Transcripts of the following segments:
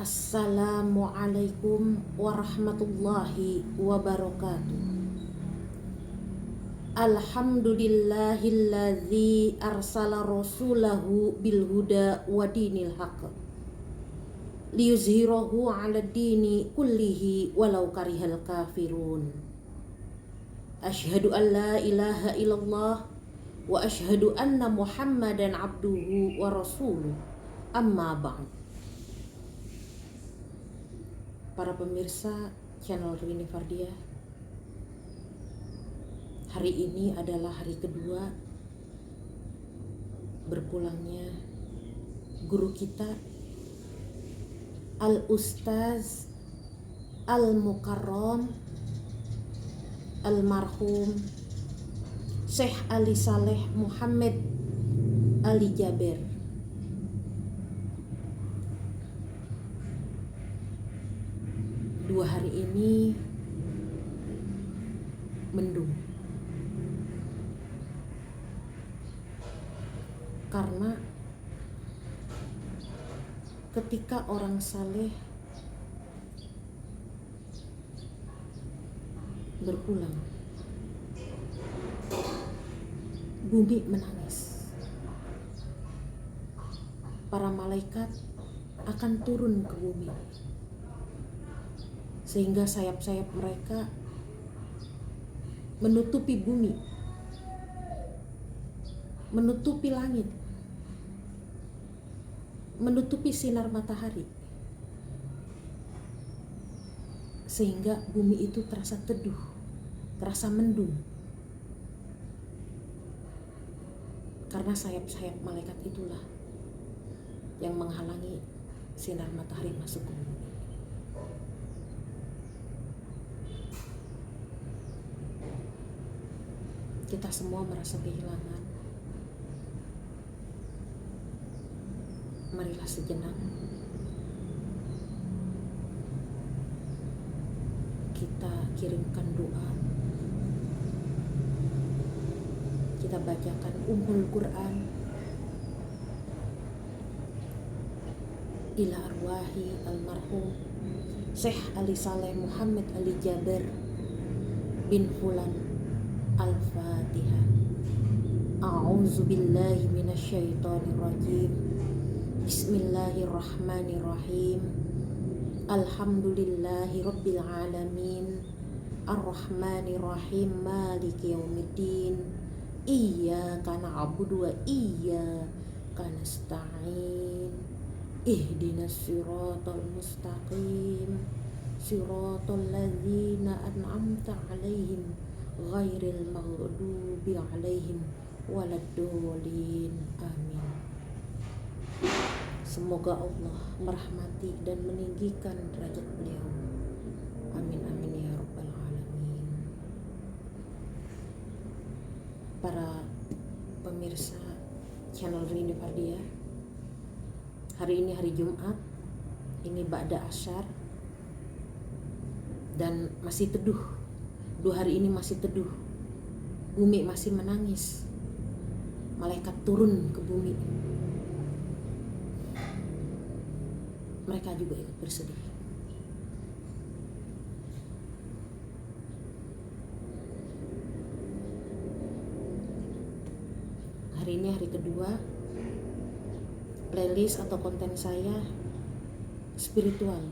Assalamualaikum warahmatullahi wabarakatuh. Alhamdulillahilladzi arsala rasulahu bilhuda wa dinil haqq liyuzhirahu 'ala dini kullihi walau karihal kafirun. Asyhadu an la ilaha illallah wa asyhadu anna Muhammadan abduhu wa rasuluh. Amma ba'd. Para pemirsa channel Rini Fardiah, hari ini adalah hari kedua berpulangnya guru kita Al-Ustaz Al-Mukarram Almarhum Syekh Ali Saleh Muhammad Ali Jaber. Dua hari ini mendung karena ketika orang saleh berpulang, bumi menangis. Para malaikat akan turun ke bumi, sehingga sayap-sayap mereka menutupi bumi, menutupi langit, menutupi sinar matahari, sehingga bumi itu terasa teduh, terasa mendung, karena sayap-sayap malaikat itulah yang menghalangi sinar matahari masuk ke bumi. Kita semua merasa kehilangan. Marilah sejenak kita kirimkan doa, kita bacakan Ummul Quran ila arwahi almarhum Syekh Ali Saleh Muhammad Ali Jaber bin Fulan. Al-Fatihah. A'udzu billahi minasyaitonir rajim. Bismillahirrahmanirrahim. Alhamdulillahi rabbil alamin. Ar-Rahmanir Rahim. Maliki yaumiddin. Iyyaka na'budu wa iyyaka nasta'in. Ihdinas siratal mustaqim. Siratal ladzina an'amta 'alaihim ghairil maghdubi 'alaihim waladdallin. Amin. Semoga Allah merahmati dan meninggikan derajat beliau. Amin amin ya rabbal alamin. Para pemirsa channel Rini Fardiah, hari ini hari Jumat, ini ba'da asyar dan masih teduh. 2 hari ini masih teduh, bumi masih menangis, malaikat turun ke bumi, mereka juga ikut bersedih. Hari ini hari kedua, playlist atau konten saya spiritual.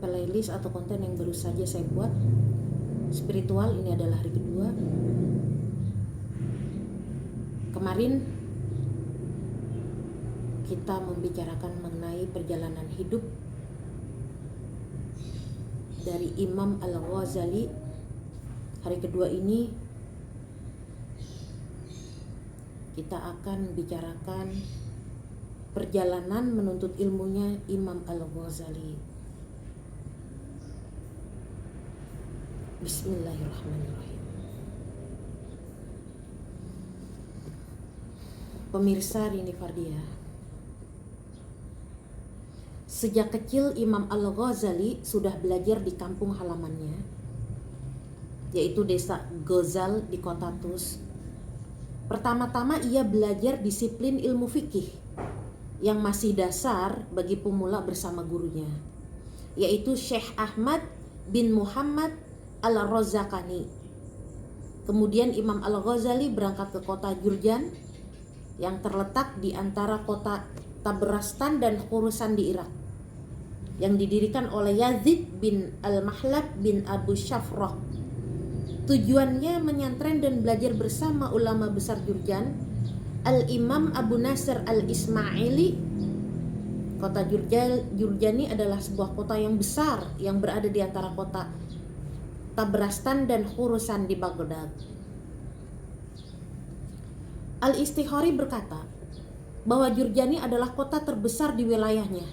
Playlist atau konten yang baru saja saya buat spiritual, ini adalah hari kedua. Kemarin kita membicarakan mengenai perjalanan hidup dari Imam Al-Ghazali. Hari kedua ini kita akan bicarakan perjalanan menuntut ilmunya Imam Al-Ghazali. Bismillahirrahmanirrahim. Pemirsa Rini Fardiah, sejak kecil Imam Al-Ghazali sudah belajar di kampung halamannya, yaitu desa Ghazal di kota Tus. Pertama-tama ia belajar disiplin ilmu fikih, yang masih dasar bagi pemula bersama gurunya, yaitu Syekh Ahmad bin Muhammad Al-Razaqani. Kemudian Imam Al-Ghazali berangkat ke kota Jurjan yang terletak di antara kota Tabaristan dan Khorasan di Irak, yang didirikan oleh Yazid bin Al-Mahlab bin Abu Shafrah. Tujuannya menyantren dan belajar bersama ulama besar Jurjan, Al-Imam Abu Nasr Al-Ismaili. Kota Jurjani adalah sebuah kota yang besar yang berada di antara kota Tabaristan dan Khorasan di Baghdad. Al-Istikhari berkata bahwa Jurjani adalah kota terbesar di wilayahnya.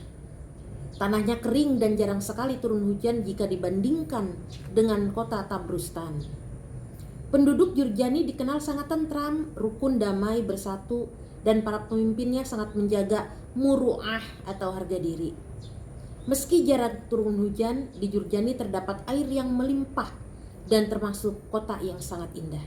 Tanahnya kering dan jarang sekali turun hujan jika dibandingkan dengan kota Tabaristan. Penduduk Jurjani dikenal sangat tentram, rukun, damai, bersatu, dan para pemimpinnya sangat menjaga muru'ah atau harga diri. Meski jarang turun hujan, di Jurjani terdapat air yang melimpah dan termasuk kota yang sangat indah.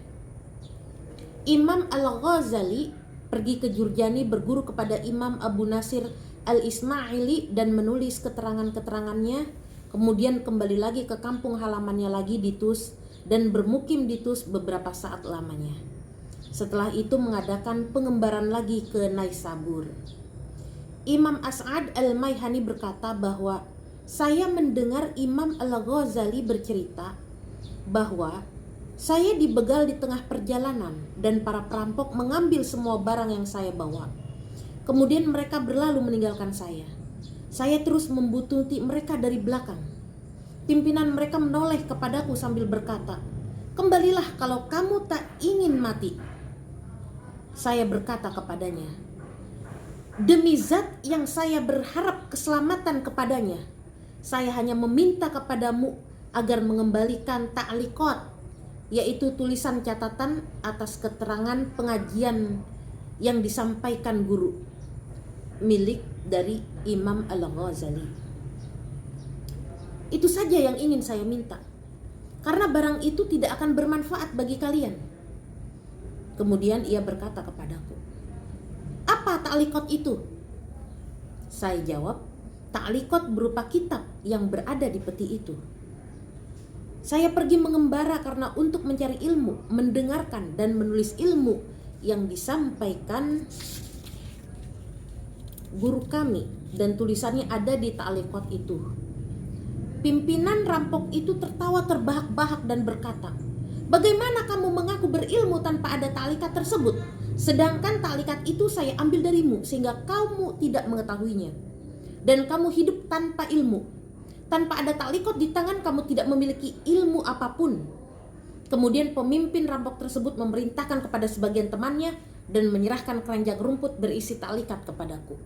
Imam Al-Ghazali pergi ke Jurjani berguru kepada Imam Abu Nasr Al-Ismaili dan menulis keterangan-keterangannya, kemudian kembali lagi ke kampung halamannya lagi di Tus dan bermukim di Tus beberapa saat lamanya. Setelah itu mengadakan pengembaraan lagi ke Naisabur. Imam As'ad Al-Maihani berkata bahwa saya mendengar Imam Al-Ghazali bercerita bahwa saya dibegal di tengah perjalanan dan para perampok mengambil semua barang yang saya bawa. Kemudian mereka berlalu meninggalkan saya. Saya terus membuntuti mereka dari belakang. Pimpinan mereka menoleh kepadaku sambil berkata, "Kembalilah kalau kamu tak ingin mati." Saya berkata kepadanya, "Demi zat yang saya berharap keselamatan kepadanya, saya hanya meminta kepadamu agar mengembalikan ta'liqat, yaitu tulisan catatan atas keterangan pengajian yang disampaikan guru milik dari Imam Al-Ghazali. Itu saja yang ingin saya minta, karena barang itu tidak akan bermanfaat bagi kalian." Kemudian ia berkata kepadaku, "Apa ta'liqat itu?" Saya jawab, "Ta'liqat berupa kitab yang berada di peti itu." Saya pergi mengembara karena untuk mencari ilmu, mendengarkan dan menulis ilmu yang disampaikan guru kami, dan tulisannya ada di ta'liqat itu. Pimpinan rampok itu tertawa terbahak-bahak dan berkata, "Bagaimana kamu mengaku berilmu tanpa ada ta'liqat tersebut? Sedangkan ta'liqat itu saya ambil darimu sehingga kamu tidak mengetahuinya. Dan kamu hidup tanpa ilmu. Tanpa ada ta'liqat di tangan kamu tidak memiliki ilmu apapun." Kemudian pemimpin rampok tersebut memerintahkan kepada sebagian temannya dan menyerahkan keranjang rumput berisi ta'liqat kepadaku.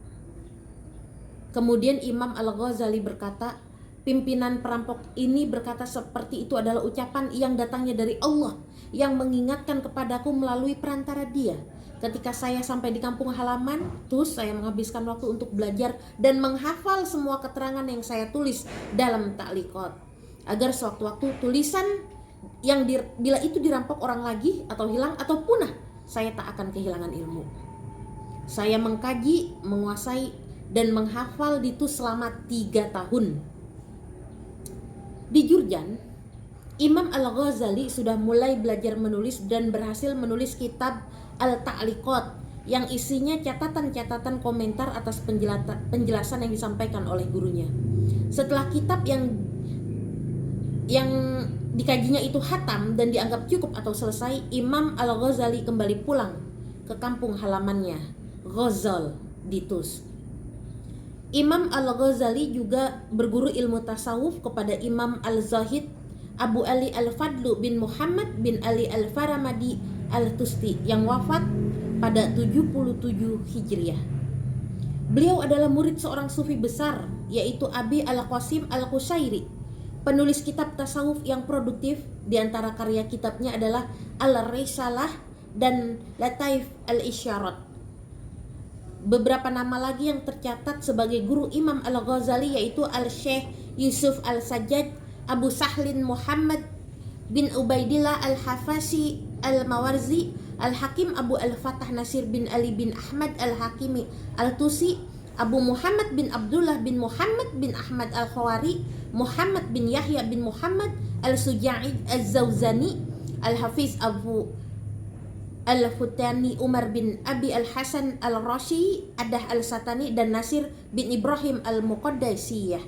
Kemudian Imam Al-Ghazali berkata, pimpinan perampok ini berkata seperti itu adalah ucapan yang datangnya dari Allah yang mengingatkan kepadaku melalui perantara dia. Ketika saya sampai di kampung halaman, terus saya menghabiskan waktu untuk belajar dan menghafal semua keterangan yang saya tulis dalam ta'liqat, agar sewaktu-waktu tulisan yang bila itu dirampok orang lagi atau hilang atau punah, saya tak akan kehilangan ilmu. Saya mengkaji, menguasai, dan menghafal itu selama 3 tahun. Di Jurjan, Imam Al-Ghazali sudah mulai belajar menulis dan berhasil menulis kitab Al-Ta'liqat yang isinya catatan-catatan komentar atas penjelasan yang disampaikan oleh gurunya. Setelah kitab yang dikajinya itu hatam dan dianggap cukup atau selesai, Imam Al-Ghazali kembali pulang ke kampung halamannya, Ghazal di Tus. Imam Al-Ghazali juga berguru ilmu tasawuf kepada Imam Al-Zahid Abu Ali Al-Fadlu bin Muhammad bin Ali Al-Faramadi Al-Tusti yang wafat pada 77 Hijriah. Beliau adalah murid seorang sufi besar, yaitu Abi Al-Qasim Al-Qushairi, penulis kitab tasawuf yang produktif. Di antara karya kitabnya adalah Al-Risalah dan Lataif Al-Isyarat. Beberapa nama lagi yang tercatat sebagai guru Imam Al-Ghazali yaitu Al-Syekh Yusuf Al-Sajjad, Abu Sahlin Muhammad bin Ubaidillah Al-Hafasi Al-Mawarzi, Al-Hakim Abu Al-Fatah Nasir bin Ali bin Ahmad Al-Hakimi Al-Tusi, Abu Muhammad bin Abdullah bin Muhammad bin Ahmad Al-Khawari, Muhammad bin Yahya bin Muhammad Al-Suja'id Al-Zawzani, Al-Hafiz Abu Al-Futani, Umar bin Abi Al-Hasan Al-Rashi, Adah Al-Satani, dan Nasir bin Ibrahim Al-Muqaddasiyah.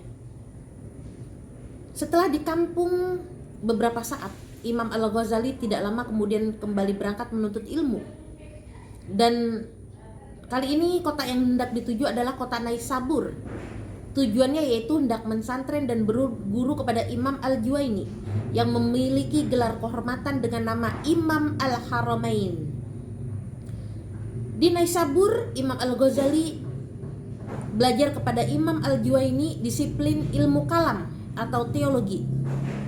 Setelah dikampung beberapa saat, Imam Al-Ghazali tidak lama kemudian kembali berangkat menuntut ilmu. Dan kali ini kota yang hendak dituju adalah kota Naisabur. Tujuannya yaitu hendak mensantren dan berguru kepada Imam Al-Juwaini yang memiliki gelar kehormatan dengan nama Imam Al-Haramain. Di Naisabur, Imam Al-Ghazali belajar kepada Imam Al-Juwaini disiplin ilmu kalam atau teologi,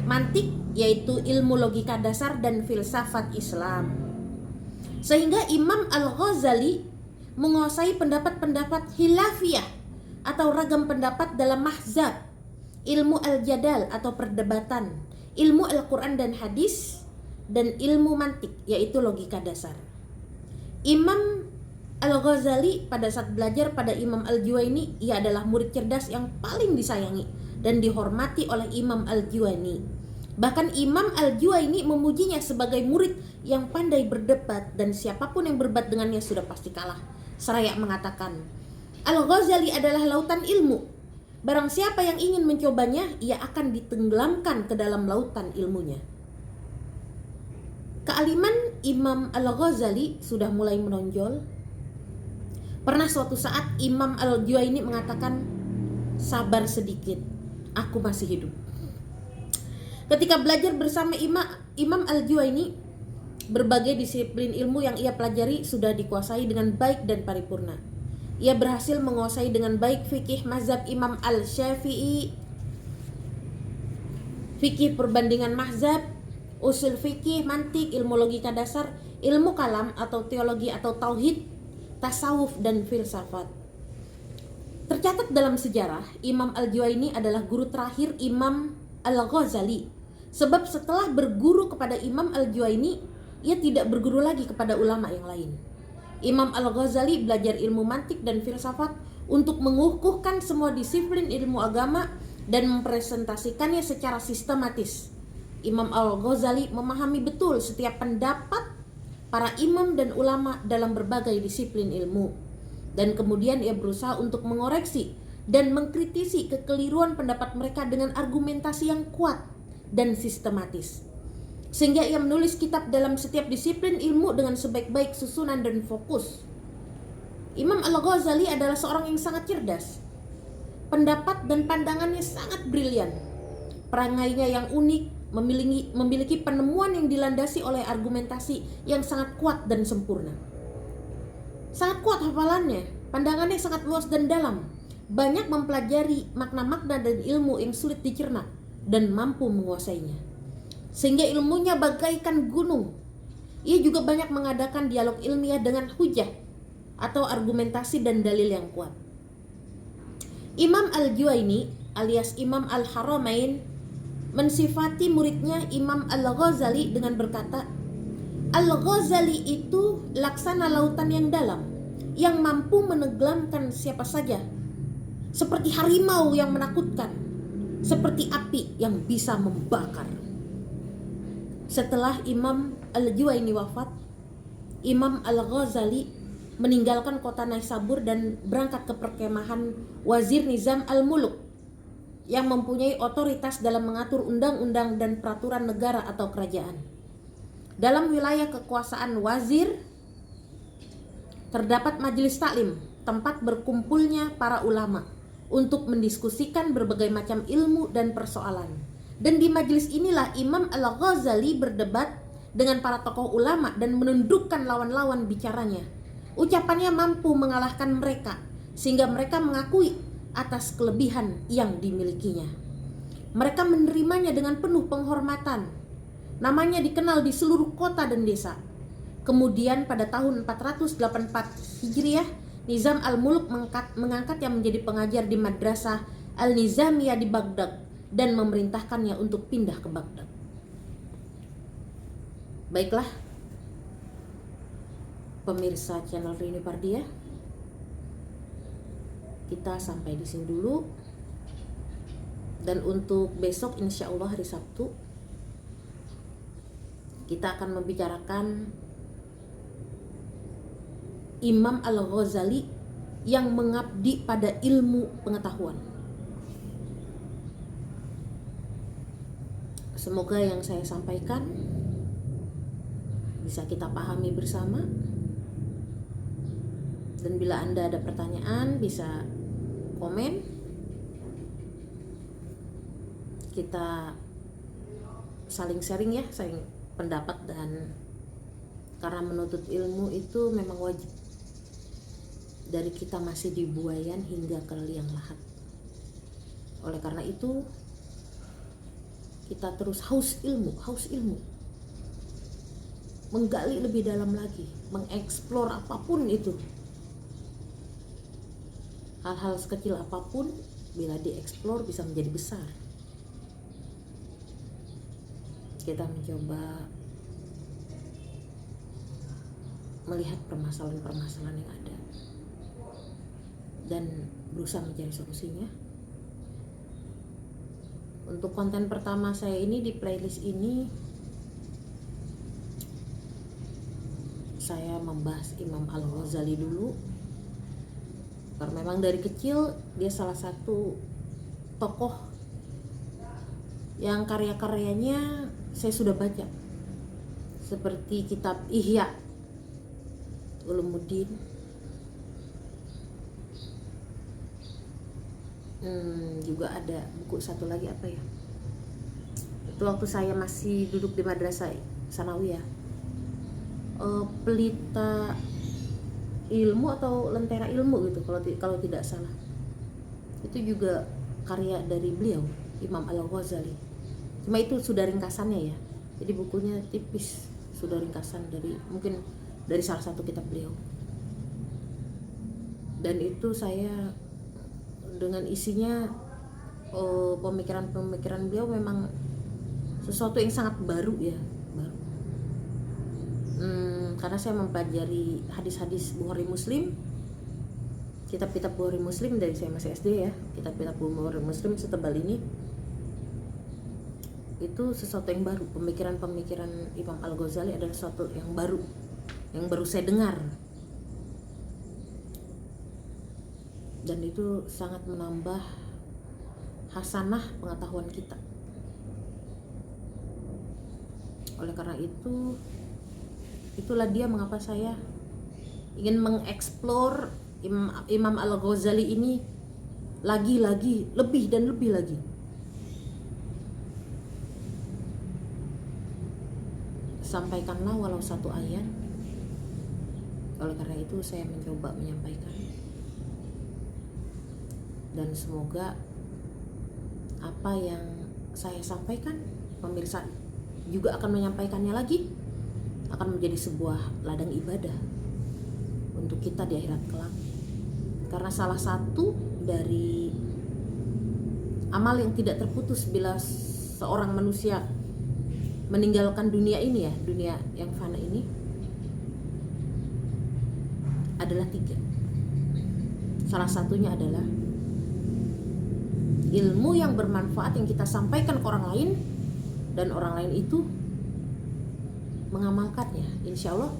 mantik yaitu ilmu logika dasar, dan filsafat Islam. Sehingga Imam Al-Ghazali menguasai pendapat-pendapat khilafiyah atau ragam pendapat dalam mahzab, ilmu al-jadal atau perdebatan, ilmu Al-Quran dan hadis, dan ilmu mantik yaitu logika dasar. Imam Al-Ghazali pada saat belajar pada Imam Al-Juwaini, ia adalah murid cerdas yang paling disayangi dan dihormati oleh Imam Al-Juwaini. Bahkan Imam Al-Juwaini memujinya sebagai murid yang pandai berdebat, dan siapapun yang berdebat dengannya sudah pasti kalah. Seraya mengatakan, Al-Ghazali adalah lautan ilmu. Barang siapa yang ingin mencobanya, ia akan ditenggelamkan ke dalam lautan ilmunya. Kealiman Imam Al-Ghazali sudah mulai menonjol. Pernah suatu saat Imam Al-Juwaini mengatakan, sabar sedikit, aku masih hidup. Ketika belajar bersama Imam Al-Juwaini, berbagai disiplin ilmu yang ia pelajari sudah dikuasai dengan baik dan paripurna. Ia berhasil menguasai dengan baik fikih mazhab Imam Al-Syafi'i, fikih perbandingan mazhab, usul fikih, mantik, ilmu logika dasar, ilmu kalam atau teologi atau tauhid, tasawuf, dan filsafat. Tercatat dalam sejarah, Imam Al-Juwaini adalah guru terakhir Imam Al-Ghazali. Sebab setelah berguru kepada Imam Al-Juwaini, ia tidak berguru lagi kepada ulama yang lain. Imam Al-Ghazali belajar ilmu mantik dan filsafat untuk mengukuhkan semua disiplin ilmu agama dan mempresentasikannya secara sistematis. Imam Al-Ghazali memahami betul setiap pendapat para imam dan ulama dalam berbagai disiplin ilmu, dan kemudian ia berusaha untuk mengoreksi dan mengkritisi kekeliruan pendapat mereka dengan argumentasi yang kuat dan sistematis. Sehingga ia menulis kitab dalam setiap disiplin ilmu dengan sebaik-baik susunan dan fokus. Imam Al-Ghazali adalah seorang yang sangat cerdas. Pendapat dan pandangannya sangat brilian. Perangainya yang unik, memiliki penemuan yang dilandasi oleh argumentasi yang sangat kuat dan sempurna. Sangat kuat hafalannya, pandangannya sangat luas dan dalam. Banyak mempelajari makna-makna dan ilmu yang sulit dicerna dan mampu menguasainya, sehingga ilmunya bagaikan gunung. Ia juga banyak mengadakan dialog ilmiah dengan hujah atau argumentasi dan dalil yang kuat. Imam Al-Juwaini alias Imam Al-Haramain mensifati muridnya Imam Al-Ghazali dengan berkata, Al-Ghazali itu laksana lautan yang dalam yang mampu menenggelamkan siapa saja, seperti harimau yang menakutkan, seperti api yang bisa membakar. Setelah Imam Al-Juwaini wafat, Imam Al-Ghazali meninggalkan kota Naisabur dan berangkat ke perkemahan Wazir Nizam Al-Muluk yang mempunyai otoritas dalam mengatur undang-undang dan peraturan negara atau kerajaan. Dalam wilayah kekuasaan wazir terdapat majelis taklim, tempat berkumpulnya para ulama untuk mendiskusikan berbagai macam ilmu dan persoalan. Dan di majelis inilah Imam Al-Ghazali berdebat dengan para tokoh ulama dan menundukkan lawan-lawan bicaranya. Ucapannya mampu mengalahkan mereka, sehingga mereka mengakui atas kelebihan yang dimilikinya. Mereka menerimanya dengan penuh penghormatan. Namanya dikenal di seluruh kota dan desa. Kemudian pada tahun 484 Hijriah, Nizam Al-Muluk mengangkatnya menjadi pengajar di Madrasah Al-Nizamiyah di Baghdad dan memerintahkannya untuk pindah ke Baghdad. Baiklah, pemirsa channel Rini Pardia, kita sampai di sini dulu. Dan untuk besok insya Allah hari Sabtu kita akan membicarakan Imam Al-Ghazali yang mengabdi pada ilmu pengetahuan. Semoga yang saya sampaikan bisa kita pahami bersama. Dan bila Anda ada pertanyaan bisa komen. Kita saling sharing ya, saling pendapat. Dan karena menuntut ilmu itu memang wajib, dari kita masih di buayan hingga ke liang lahat. Oleh karena itu kita terus haus ilmu, menggali lebih dalam lagi, mengeksplor apapun itu. Hal-hal sekecil apapun bila dieksplor bisa menjadi besar. Kita mencoba melihat permasalahan-permasalahan yang ada dan berusaha mencari solusinya. Untuk konten pertama saya ini di playlist ini saya membahas Imam Al-Ghazali dulu, karena memang dari kecil dia salah satu tokoh yang karya-karyanya saya sudah baca, seperti kitab Ihya Ulumuddin, juga ada buku satu lagi apa ya, itu waktu saya masih duduk di madrasah sanawiyah, pelita ilmu atau lentera ilmu gitu kalau tidak salah. Itu juga karya dari beliau, Imam Al-Ghazali. Cuma itu sudah ringkasannya ya, jadi bukunya tipis, sudah ringkasan dari mungkin dari salah satu kitab beliau. Dan itu saya dengan isinya pemikiran beliau memang sesuatu yang sangat baru ya, baru. Karena saya mempelajari hadis-hadis Bukhari Muslim, kitab-kitab Bukhari Muslim dari saya masih SD ya, kitab-kitab Bukhari Muslim setebal ini. Itu sesuatu yang baru, pemikiran-pemikiran Imam Al-Ghazali adalah sesuatu yang baru saya dengar. Dan itu sangat menambah hasanah pengetahuan kita. Oleh karena itu, itulah dia mengapa saya ingin mengeksplor Imam Al-Ghazali ini lagi, lebih dan lebih lagi. Sampaikanlah walau satu ayat. Oleh karena itu saya mencoba menyampaikan, dan semoga apa yang saya sampaikan pemirsa juga akan menyampaikannya lagi, akan menjadi sebuah ladang ibadah untuk kita di akhirat kelak. Karena salah satu dari amal yang tidak terputus bila seorang manusia meninggalkan dunia ini ya, dunia yang fana ini, adalah 3. Salah satunya adalah ilmu yang bermanfaat yang kita sampaikan ke orang lain, dan orang lain itu mengamalkannya. Insya Allah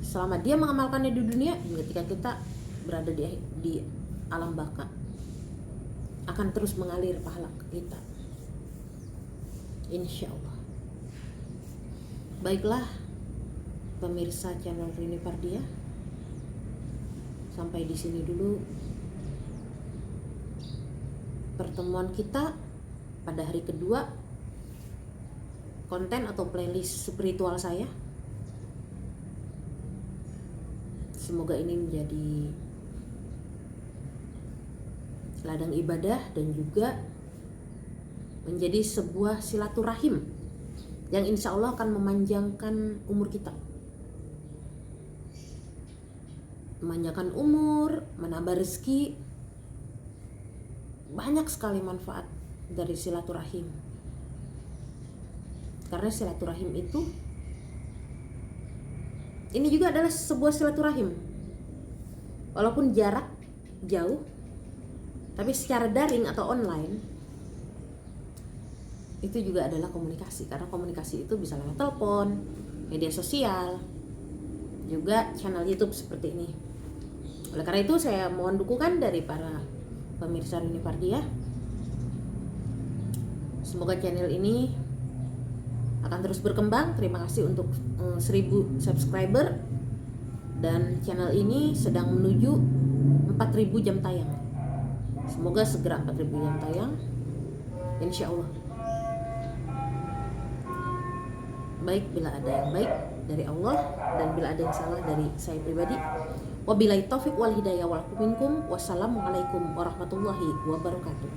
selama dia mengamalkannya di dunia, ketika kita berada di alam baka, akan terus mengalir pahala kita, insya Allah. Baiklah pemirsa channel Rini Pardia, sampai di sini dulu pertemuan kita pada hari kedua konten atau playlist spiritual saya. Semoga ini menjadi ladang ibadah dan juga menjadi sebuah silaturahim yang insya Allah akan memanjangkan umur kita, memanjangkan umur, menambah rezeki. Banyak sekali manfaat dari silaturahim, karena silaturahim itu ini juga adalah sebuah silaturahim, walaupun jarak jauh, tapi secara daring atau online itu juga adalah komunikasi, karena komunikasi itu bisa lewat telepon, media sosial, juga channel YouTube seperti ini. Oleh karena itu saya mohon dukungan dari para pemirsa Unipardia. Semoga channel ini akan terus berkembang. Terima kasih untuk 1000 subscriber, dan channel ini sedang menuju 4000 jam tayang. Semoga segera 4000 jam tayang, insya Allah. Baik bila ada yang baik dari Allah, dan bila ada yang salah dari saya pribadi. Wabillahi taufik wal hidayah wal minkum. Wassalamualaikum warahmatullahi wabarakatuh.